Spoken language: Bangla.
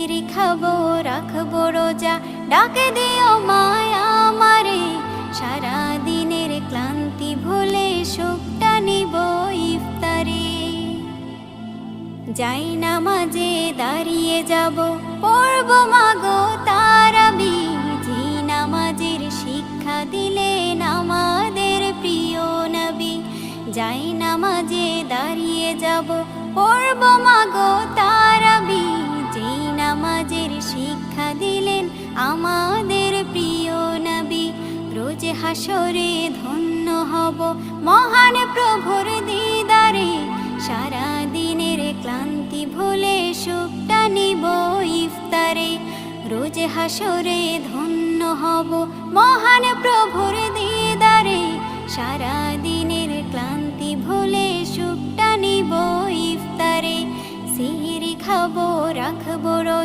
খাবো রাখবো রোজা, ডাকে দিও মায়া আমারে। সারা দিনের ক্লান্তি ভুলে সুখটা নিব ইফতারে। যাই নামাজে দাঁড়িয়ে যাব, পড়ব মাগো তারাবি। যে নামাজের শিক্ষা দিলেন আমাদের প্রিয় নবী। যাই নামাজে দাঁড়িয়ে যাব, পড়ব মাগো তারাবি। যে নামাজের শিক্ষা দিলেন আমাদের প্রিয় নবী। রোজ হাসরে ধন্য হব মহান প্রভুর দিদারে। সারা দিনের ক্লান্তি ভুলে সুখটা নিব ইফতারে। রোজ হাসরে ধন্য হব মহান প্রভুর দিদারে। সারা দিনের ক্লান্তি ভুলে সুখটা নিব ইফতারে। সিহরি খাবো রাখবো রোজা।